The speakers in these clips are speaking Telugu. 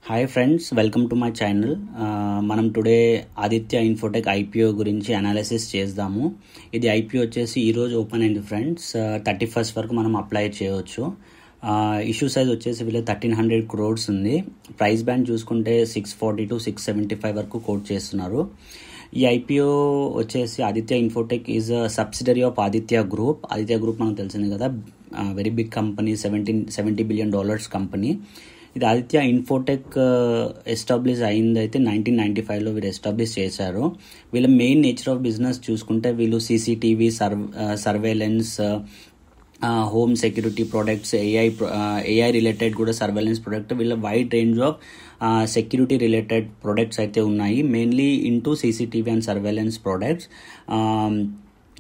Hi friends, welcome to my channel. మనం టుడే ఆదిత్య ఇన్ఫోటెక్ ఐపీఓ గురించి అనాలిసిస్ చేద్దాము. ఇది ఐపీఓ వచ్చేసి ఈరోజు ఓపెన్ అయింది ఫ్రెండ్స్. 31st వరకు మనం అప్లై చేయవచ్చు. ఇష్యూ సైజ్ వచ్చేసి వీళ్ళు 1300 crores ఉంది. ప్రైస్ బ్యాండ్ చూసుకుంటే 640 to 675 వరకు కోట్ చేస్తున్నారు. ఈ ఐపీఓ వచ్చేసి Aditya Infotech is a subsidiary of Aditya group. Aditya group మనకు తెలిసింది కదా, very big company, $70 billion company. ఇది ఆదిత్య ఇన్ఫోటెక్ ఎస్టాబ్లిష్ అయింది అయితే 1995లో వీళ్ళు ఎస్టాబ్లిష్ చేశారు. వీళ్ళ మెయిన్ నేచర్ ఆఫ్ బిజినెస్ చూసుకుంటే వీళ్ళు CCTV, surveillance, home security products, AI related కూడా సర్వేలెన్స్ ప్రొడక్ట్, వీళ్ళ wide range of security related products అయితే ఉన్నాయి. Mainly into CCTV and surveillance products.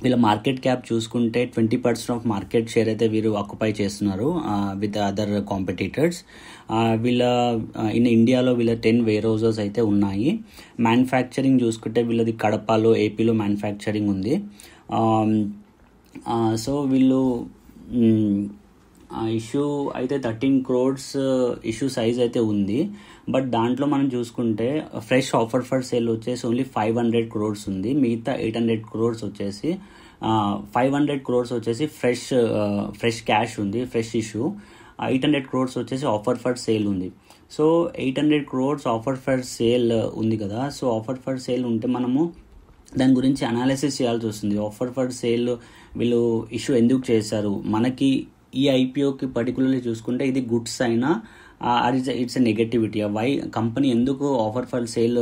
వీళ్ళ మార్కెట్ క్యాప్ చూసుకుంటే 20% ఆఫ్ మార్కెట్ షేర్ అయితే వీరు ఆక్యుపై చేస్తున్నారు విత్ అదర్ కాంపిటీటర్స్. వీళ్ళ ఇండియాలో వీళ్ళ 10 వేర్ హౌసెస్ అయితే ఉన్నాయి. మ్యానుఫ్యాక్చరింగ్ చూసుకుంటే వీళ్ళది కడపలో, ఏపీలో మ్యానుఫ్యాక్చరింగ్ ఉంది. సో వీళ్ళు ఇష్యూ అయితే 13 crores ఇష్యూ సైజ్ అయితే ఉంది. బట్ దాంట్లో మనం చూసుకుంటే ఫ్రెష్ ఆఫర్ ఫర్ సేల్ వచ్చేసి ఓన్లీ 500 crores ఉంది. మిగతా 800 crores వచ్చేసి 500 crores వచ్చేసి ఫ్రెష్ క్యాష్ ఉంది, ఫ్రెష్ ఇష్యూ. 800 crores వచ్చేసి ఆఫర్ ఫర్ సేల్ ఉంది. So 800 crores offer for sale ఉంది కదా. సో ఆఫర్ ఫర్ సేల్ ఉంటే మనము దాని గురించి అనాలిసిస్ చేయాల్సి వస్తుంది. ఆఫర్ ఫర్ సేల్ వీళ్ళు ఇష్యూ ఎందుకు చేశారు, మనకి ఈ ఐపీఓకి పర్టికులర్లీ చూసుకుంటే ఇది గుడ్స్ అయినా it's a negativity. Why company ఎందుకు ఆఫర్ ఫర్ సేల్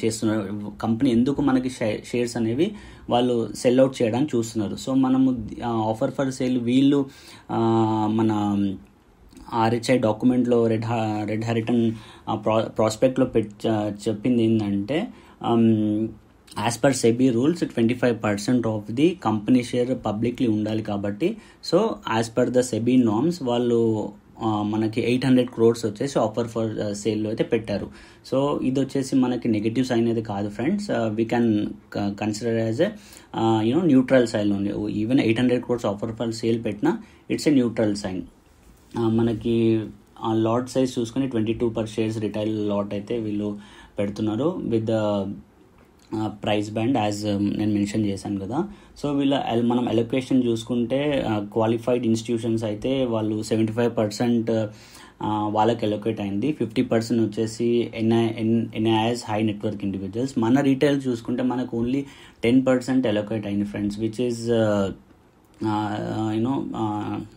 చేస్తున్నారు, కంపెనీ ఎందుకు మనకి షేర్స్ అనేవి వాళ్ళు సెల్ అవుట్ చేయడానికి చూస్తున్నారు. సో మనము ఆఫర్ ఫర్ సేల్ వీళ్ళు మన ఆర్హెచ్ఐ డాక్యుమెంట్లో రెడ్ హరిటన్ ప్రాస్పెక్ట్లో చెప్పింది ఏంటంటే, as per SEBI rules 25% of the company share publicly ఉండాలి కాబట్టి, so as per the SEBI norms వాళ్ళు మనకి 800 crores వచ్చేసి ఆఫర్ ఫర్ సేల్లో అయితే పెట్టారు. సో ఇది వచ్చేసి మనకి నెగటివ్ సైన్ అయితే కాదు friends. We can consider as a neutral sign ఉంది. Even 800 crores offer for sale పెట్టినా ఇట్స్ ఎ న్యూట్రల్ సైన్. మనకి లాట్ సైజ్ చూసుకొని 22 per shares రిటైల్ లాట్ అయితే వీళ్ళు పెడుతున్నారు విత్ ప్రైస్ బ్యాండ్ యాజ్ నేను మెన్షన్ చేశాను కదా. సో మనం అలొకేషన్ చూసుకుంటే క్వాలిఫైడ్ ఇన్స్టిట్యూషన్స్ అయితే వాళ్ళు 75% వాళ్ళకి అలొకేట్ అయింది. 50% వచ్చేసి ఎన్ఐఎస్, హై నెట్వర్క్ ఇండివిజువల్స్. మన రీటైల్ చూసుకుంటే మనకు ఓన్లీ 10% అలొకేట్ అయింది friends, which is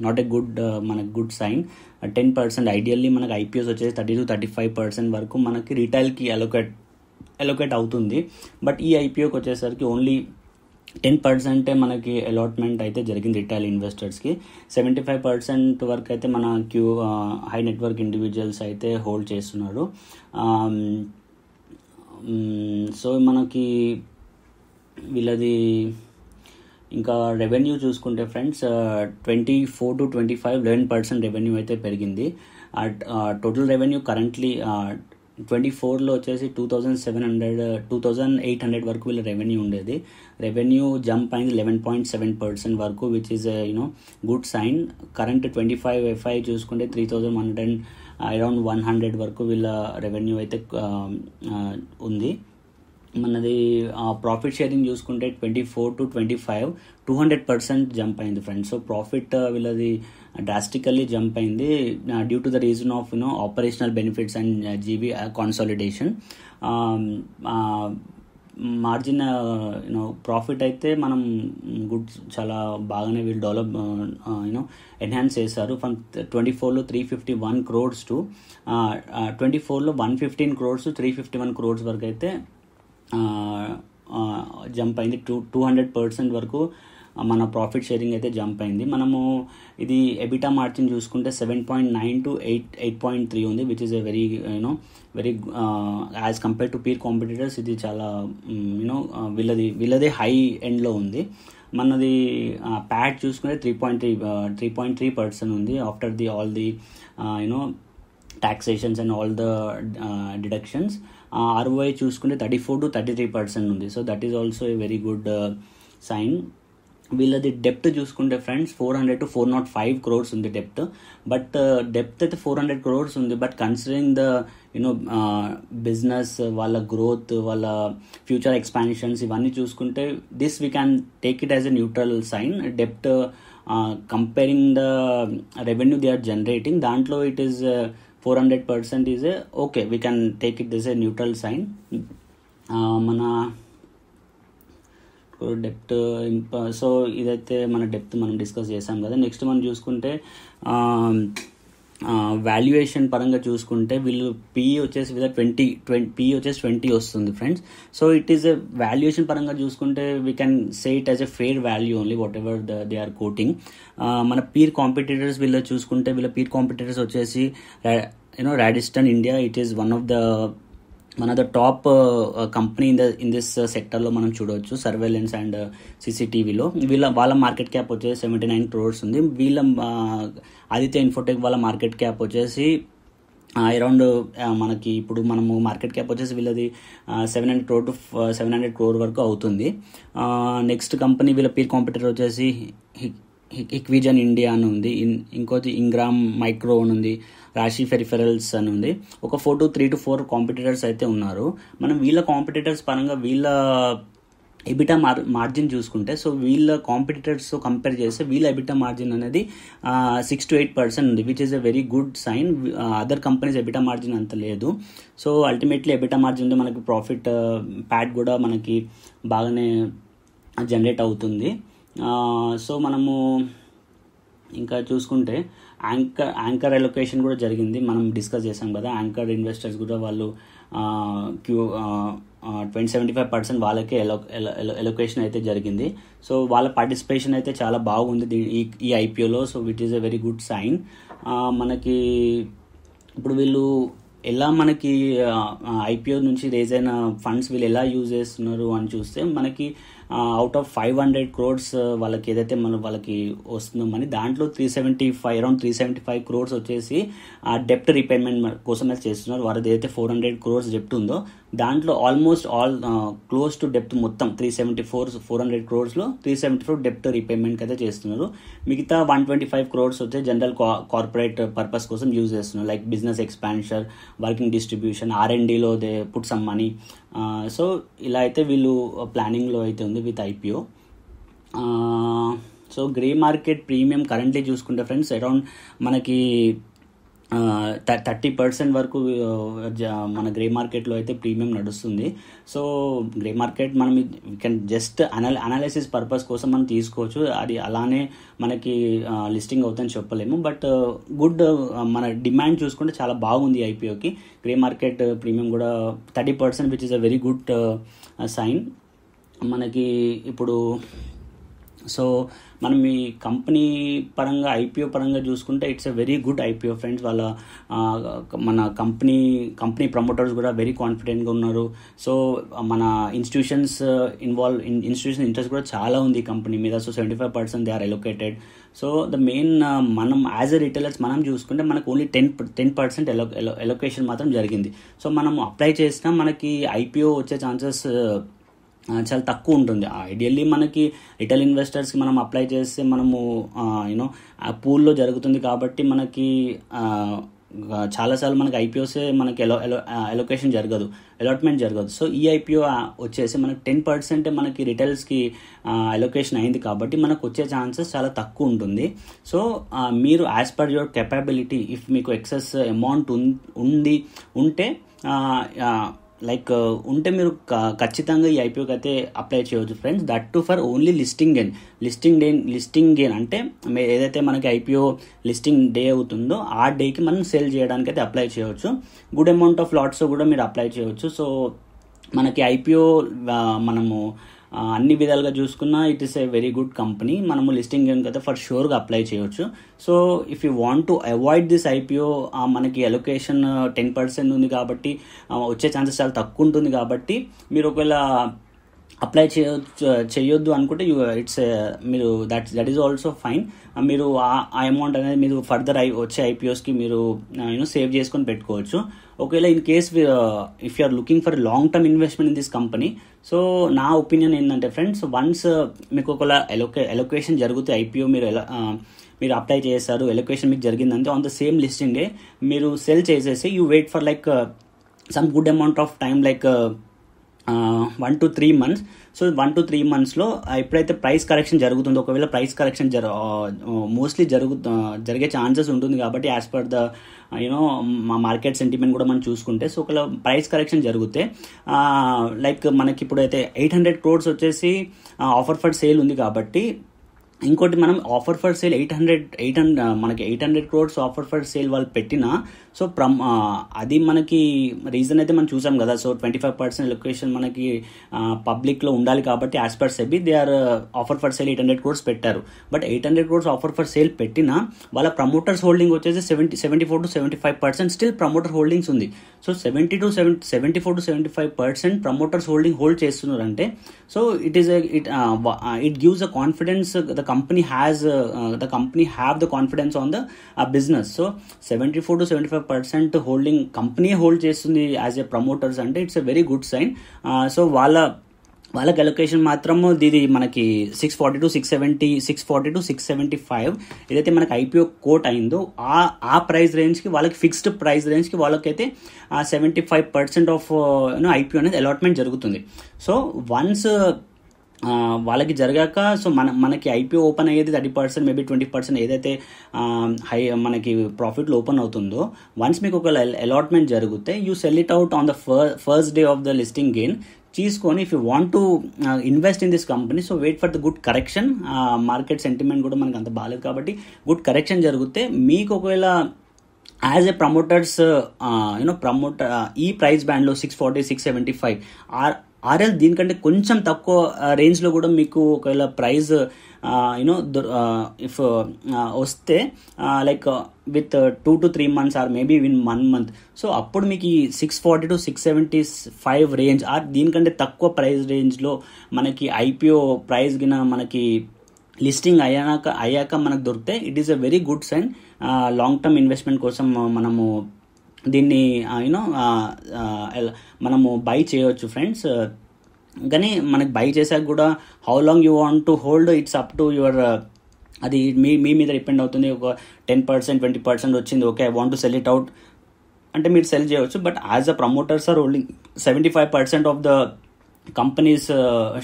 not a మనకు గుడ్ సైన్. 10% ఐడియల్లీ మనకు ఐపీఎస్ వచ్చేసి 30 to 35% వరకు మనకి రీటైల్కి అలొకేట్ అవుతుంది. బట్ ఈ ఐపీఓకి వచ్చేసరికి ఓన్లీ 10% మనకి అలాట్మెంట్ అయితే జరిగింది రిటైల్ ఇన్వెస్టర్స్కి. 75% వరకు అయితే మన హై నెట్వర్క్ ఇండివిజువల్స్ అయితే హోల్డ్ చేస్తున్నారు. సో మనకి వీళ్ళది ఇంకా రెవెన్యూ చూసుకుంటే ఫ్రెండ్స్ 24 to 25 11% రెవెన్యూ అయితే పెరిగింది. టోటల్ రెవెన్యూ కరెంట్లీ 24లో వచ్చేసి 2,800 వరకు వీళ్ళ రెవెన్యూ ఉండేది. రెవెన్యూ జంప్ అయింది 11.7% వరకు, which is good sign. Current 25 FY చూసుకుంటే 3,100 అరౌండ్ 100 వరకు వీళ్ళ రెవెన్యూ అయితే ఉంది. మనది ప్రాఫిట్ షేరింగ్ చూసుకుంటే 24 to 25 200% జంప్ అయింది ఫ్రెండ్స్. సో ప్రాఫిట్ వీళ్ళది డ్రాస్టికల్లీ జంప్ అయింది due to the reason of operational benefits and JV consolidation. Margin profit అయితే మనం గుడ్స్ చాలా బాగానే వీళ్ళు డెవలప్ ఎన్హాన్స్ చేశారు. ఫ్రమ్ 24లో 351 crores టు 24లో 115 crores to 351 crores వరకు అయితే జంప్ అయింది. 200% వరకు మన ప్రాఫిట్ షేరింగ్ అయితే జంప్ అయింది. మనము ఇది ఎబిటా మార్జిన్ చూసుకుంటే 7.9 to 8.3 ఉంది, which is a very as compare to peer competitors ఇది చాలా వీళ్ళది హై ఎండ్లో ఉంది. మనది ప్యాట్ చూసుకుంటే 3.3% ఉంది after the all the taxations and all the deductions. ROI చూసుకుంటే 34 to 33% ఉంది. So that is also a very good sign. వీళ్ళది డెప్త్ చూసుకుంటే ఫ్రెండ్స్ 400 to 405 crores ఉంది డెప్త్. బట్ డెప్త్ అయితే 400 crores ఉంది. బట్ కన్సిడరింగ్ ద బిజినెస్, వాళ్ళ గ్రోత్, వాళ్ళ ఫ్యూచర్ ఎక్స్పాన్షన్స్ ఇవన్నీ చూసుకుంటే this we can take it as a neutral sign. Depth comparing the revenue they are generating, దాంట్లో it is 400% is okay, we can take it as a neutral sign. మన డెప్త్ సో ఇదైతే మన డెప్త్ మనం డిస్కస్ చేసాం కదా. నెక్స్ట్ మనం చూసుకుంటే వాల్యుయేషన్ పరంగా చూసుకుంటే వీళ్ళు పిఈ వచ్చేసి వీళ్ళ 20 వస్తుంది friends. So it is a valuation పరంగా చూసుకుంటే we can say it as a fair value only whatever they are quoting. మన పీర్ కాంపిటీటర్స్ వీళ్ళు చూసుకుంటే వీళ్ళ పీర్ కాంపిటీటర్స్ వచ్చేసి రాడిస్టన్ India, it is one of the top company in this సెక్టర్లో మనం చూడవచ్చు, సర్వేలెన్స్ అండ్ సీసీటీవీలో. వాళ్ళ మార్కెట్ క్యాప్ వచ్చేసి 79 crores ఉంది. వీళ్ళ ఆదిత్య ఇన్ఫోటెక్ వాళ్ళ మార్కెట్ క్యాప్ వచ్చేసి అరౌండ్ మనకి ఇప్పుడు మనము మార్కెట్ క్యాప్ వచ్చేసి వీళ్ళది 700 crore వరకు అవుతుంది. నెక్స్ట్ కంపెనీ వీళ్ళ పీర్ కాంపిటీటర్ వచ్చేసి హిక్విజన్ ఇండియా అని ఉంది, ఇంకోటి ఇంగ్రామ్ మైక్రో అని ఉంది, రాశి పెరిఫెరల్స్ అని ఉంది. ఒక 3 to 4 కాంపిటీటర్స్ అయితే ఉన్నారు. మనం వీళ్ళ కాంపిటీటర్స్ పరంగా వీళ్ళ ఎబిటా మార్జిన్ చూసుకుంటే, సో వీళ్ళ కాంపిటీటర్స్తో కంపేర్ చేస్తే వీళ్ళ ఎబిటా మార్జిన్ అనేది 6 to 8% ఉంది, which is a very good sign. Other companies EBITDA margin అంత లేదు. సో అల్టిమేట్లీ ఎబిటా మార్జిన్ ఉంటే మనకి ప్రాఫిట్ ప్యాట్ కూడా మనకి బాగానే జనరేట్ అవుతుంది. సో మనము ఇంకా చూసుకుంటే యాంకర్ అలొకేషన్ కూడా జరిగింది, మనం డిస్కస్ చేసాం కదా. యాంకర్ ఇన్వెస్టర్స్ కూడా వాళ్ళు 20-75% వాళ్ళకే ఎలొకేషన్ అయితే జరిగింది. సో వాళ్ళ పార్టిసిపేషన్ అయితే చాలా బాగుంది ఈ ఐపీఓలో. So it is a very good sign. మనకి ఇప్పుడు వీళ్ళు ఎలా మనకి ఐపీఓ నుంచి రేజ్ అయిన ఫండ్స్ వీళ్ళు ఎలా యూజ్ చేస్తున్నారు అని చూస్తే, మనకి అవుట్ ఆఫ్ 500 crores వాళ్ళకి ఏదైతే వాళ్ళకి వస్తుందో మనీ, దాంట్లో అరౌండ్ 375 crores వచ్చేసి ఆ డెప్ట్ రీపేమెంట్ కోసం అయితే చేస్తున్నారు. వారిది ఏదైతే 400 crores డెప్ట్ ఉందో దాంట్లో ఆల్మోస్ట్ క్లోజ్ టు డెప్ట్ మొత్తం 400 crores-లో 374 డెప్ట్ రీపేమెంట్కి అయితే చేస్తున్నారు. మిగతా 125 crores వచ్చే జనరల్ కార్పొరేట్ పర్పస్ కోసం యూజ్ చేస్తున్నారు, like business expansion, working distribution, R&Dలో they put some money. So ఇలా అయితే వీళ్ళు ప్లానింగ్లో అయితే ఉంది with IPO. So grey market premium currently చూసుకుంటే ఫ్రెండ్స్ అరౌండ్ మనకి 30% వరకు మన గ్రే మార్కెట్లో అయితే ప్రీమియం నడుస్తుంది. సో గ్రే మార్కెట్ మనం కెన్ జస్ట్ అనాలిసిస్ పర్పస్ కోసం మనం తీసుకోవచ్చు, అది అలానే మనకి లిస్టింగ్ అవుతుందని చెప్పలేము. బట్ గుడ్ మన డిమాండ్ చూసుకుంటే చాలా బాగుంది ఐపీఓకి. గ్రే మార్కెట్ ప్రీమియం కూడా 30%, which is a very good sign మనకి ఇప్పుడు. సో మనం ఈ కంపెనీ పరంగా ఐపీఓ పరంగా చూసుకుంటే it's a very good IPO friends. వాళ్ళ మన కంపెనీ ప్రమోటర్స్ కూడా వెరీ కాన్ఫిడెంట్గా ఉన్నారు. సో మన ఇన్స్టిట్యూషన్ ఇంట్రెస్ట్ కూడా చాలా ఉంది ఈ కంపెనీ మీద. So 75% they are allocated. So the main మనం యాజ్ ఎ రిటైలర్స్ మనం చూసుకుంటే మనకు ఓన్లీ 10% ఎలొకేషన్ మాత్రం జరిగింది. సో మనం అప్లై చేసినా మనకి ఐపీఓ వచ్చే ఛాన్సెస్ చాలా తక్కువ ఉంటుంది. ఐడియల్లీ మనకి రిటైల్ ఇన్వెస్టర్స్కి మనం అప్లై చేస్తే మనము ఆ పూల్లో జరుగుతుంది కాబట్టి మనకి చాలాసార్లు మనకి ఐపీఓసే మనకి ఎలొకేషన్ జరగదు, అలాట్మెంట్ జరగదు. సో ఈ ఐపీఓ వచ్చేసి మనకి 10% మనకి రిటైల్స్కి అలొకేషన్ అయింది కాబట్టి మనకు వచ్చే ఛాన్సెస్ చాలా తక్కువ ఉంటుంది. సో మీరు as per your capability, if మీకు ఎక్సెస్ అమౌంట్ ఉంటే ఉంటే మీరు ఖచ్చితంగా ఈ ఐపీఓకి అయితే అప్లై చేయవచ్చు friends. That to for only listing gain అంటే ఏదైతే మనకి ఐపీఓ లిస్టింగ్ డే అవుతుందో ఆ డేకి మనం సేల్ చేయడానికి అయితే అప్లై చేయవచ్చు. గుడ్ అమౌంట్ ఆఫ్ లాట్స్ కూడా మీరు అప్లై చేయవచ్చు. సో మనకి ఐపీఓ మనము అన్ని విధాలుగా చూసుకున్నా it is a very good company. మనము లిస్టింగ్ అయితే ఫర్ షూర్గా అప్లై చేయవచ్చు. So if you want to avoid this IPO, మనకి అలొకేషన్ 10% ఉంది కాబట్టి వచ్చే ఛాన్సెస్ చాలా తక్కువ ఉంటుంది కాబట్టి మీరు ఒకవేళ అప్లై చేయొద్దు అనుకుంటే ఇట్స్ మీరు దట్ ఈస్ ఆల్సో ఫైన్. మీరు ఆ అమౌంట్ అనేది మీరు ఫర్దర్ వచ్చే ఐపీఓస్కి మీరు సేవ్ చేసుకొని పెట్టుకోవచ్చు. ఒకవేళ in case if you are looking for long term investment in this company, so నా ఒపీనియన్ ఏంటంటే ఫ్రెండ్స్, వన్స్ మీకు ఒకవేళ ఎలొకేషన్ జరుగుతాయి, ఐపీఓ మీరు అప్లై చేస్తారు, ఎలొకేషన్ మీకు జరిగిందంటే on the same listing day మీరు సెల్ చేసేసి you wait for like some good amount of time, like 1 to 3 months. So 1 to 3 monthsలో ఎప్పుడైతే ప్రైస్ కరెక్షన్ జరుగుతుందో, ఒకవేళ ప్రైస్ కరెక్షన్ మోస్ట్లీ జరిగే ఛాన్సెస్ ఉంటుంది కాబట్టి యాజ్ పర్ ద మా మార్కెట్ సెంటిమెంట్ కూడా మనం చూసుకుంటే, సో ఒకవేళ ప్రైస్ కరెక్షన్ జరిగితే లైక్ మనకి ఇప్పుడైతే 800 crores వచ్చేసి ఆఫర్ ఫర్ సేల్ ఉంది కాబట్టి, ఇంకోటి మనం ఆఫర్ ఫర్ సేల్ 800 మనకి 800 crores ఆఫర్ ఫర్ సేల్ వాళ్ళు పెట్టినా, సో అది మనకి రీజన్ అయితే మనం చూసాం కదా. సో 25% లొకేషన్ మనకి పబ్లిక్లో ఉండాలి కాబట్టి as per SEBI they are offer for sale 800 crores పెట్టారు. But 800 crores offer for sale పెట్టినా వాళ్ళ ప్రమోటర్స్ హోల్డింగ్ వచ్చేసి 74 to 75% స్టిల్ ప్రమోటర్ హోల్డింగ్స్ ఉంది. సో 74 to 75% ప్రమోటర్స్ హోల్డ్ చేస్తున్నారంటే, so it gives a confidence the company have the confidence on the business. So 74 to 75% holding company hold చేస్తుంది యాజ్ ఏ ప్రమోటర్స్ అంటే it's a very good sign. So వాళ్ళకి అలొకేషన్ మాత్రం ఇది మనకి 640 to 675 ఏదైతే మనకి ఐపీఓ కోట్ అయిందో ఆ ప్రైస్ రేంజ్కి, వాళ్ళకి ఫిక్స్డ్ ప్రైస్ రేంజ్కి వాళ్ళకైతే 75% ఆఫ్ ఐపీఓ అనేది అలాట్మెంట్ జరుగుతుంది. సో వన్స్ వాళ్ళకి జరిగాక, సో మనకి ఐపీఓ ఓపెన్ అయ్యేది 30%, మేబీ 20% ఏదైతే మనకి ప్రాఫిట్లో ఓపెన్ అవుతుందో, వన్స్ మీకు ఒక అలాట్మెంట్ జరిగితే you sell it out on the first day of the listing gain తీసుకొని, if you want to invest in this company, so wait for the good correction. Market sentiment కూడా మనకి అంత బాగాలేదు కాబట్టి గుడ్ కరెక్షన్ జరిగితే మీకు ఒకవేళ యాజ్ ఏ ప్రమోటర్స్ ఈ ప్రైస్ బ్యాండ్లో 640, 675 ఆర్ఎల్ దీనికంటే కొంచెం తక్కువ రేంజ్లో కూడా మీకు ఒకవేళ ప్రైస్ ఇఫ్ వస్తే like with 2 to 3 months or maybe win 1 month, so అప్పుడు మీకు ఈ 640 to 675 రేంజ్ ఆర్ దీనికంటే తక్కువ ప్రైస్ రేంజ్లో మనకి ఐపీఓ ప్రైస్ గిన మనకి లిస్టింగ్ అయ్యాక మనకు దొరికితే it is a very good sign. Long term investment కోసం మనము దీన్ని మనము బై చేయవచ్చు ఫ్రెండ్స్. కానీ మనకి బై చేశాక కూడా how long you want to hold, it's up to your, అది మీ మీద డిపెండ్ అవుతుంది. ఒక 10%, 20% వచ్చింది, okay I want to sell it out అంటే మీరు సెల్ చేయవచ్చు. But as a promoters are holding 75% of the company's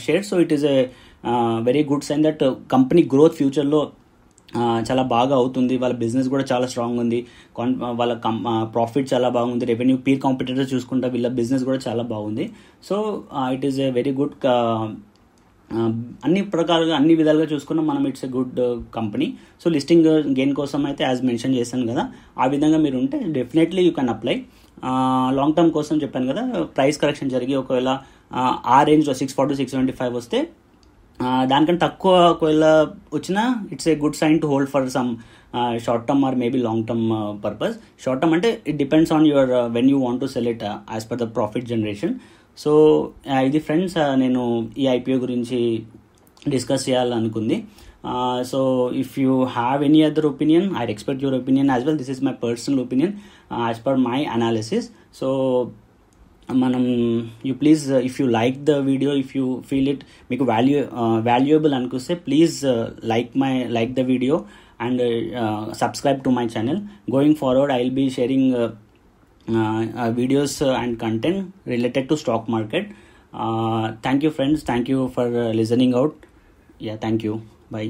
share, so it is a very good sign that company growth ఫ్యూచర్లో చాలా బాగా అవుతుంది. వాళ్ళ బిజినెస్ కూడా చాలా స్ట్రాంగ్ ఉంది, వాళ్ళ ప్రాఫిట్ చాలా బాగుంది, రెవెన్యూ పీర్ కాంపిటీటర్స్ చూసుకుంటే వీళ్ళ బిజినెస్ కూడా చాలా బాగుంది. So it is a very good, అన్ని ప్రకారంగా అన్ని విధాలుగా చూసుకున్నా మనం it's a good company. So listing gain కోసం అయితే యాజ్ మెన్షన్ చేశాను కదా, ఆ విధంగా మీరు ఉంటే definitely you can apply. Long term కోసం చెప్పాను కదా, ప్రైస్ కరెక్షన్ జరిగి ఒకవేళ ఆ రేంజ్లో 640, 675 వస్తే, దానికంటే తక్కువ ఒకవేళ వచ్చినా it's a good sign to hold for some short term or maybe long term purpose. Short term అంటే it depends on your when you want to sell it as per the profit generation. So ఇది ఫ్రెండ్స్ నేను ఈ ఐపీఓ గురించి డిస్కస్ చేయాలనుకుంది. So if you have any other opinion, I expect your opinion as well. This is my personal opinion as per my analysis. So మనం you please if you like the video, if you feel it మీకు వాల్యుయబుల్ అనుకొస్తే please like the video and subscribe to my channel. Going forward I will be sharing videos and content related to stock market. Thank you friends, thank you for listening out. Yeah, thank you, bye.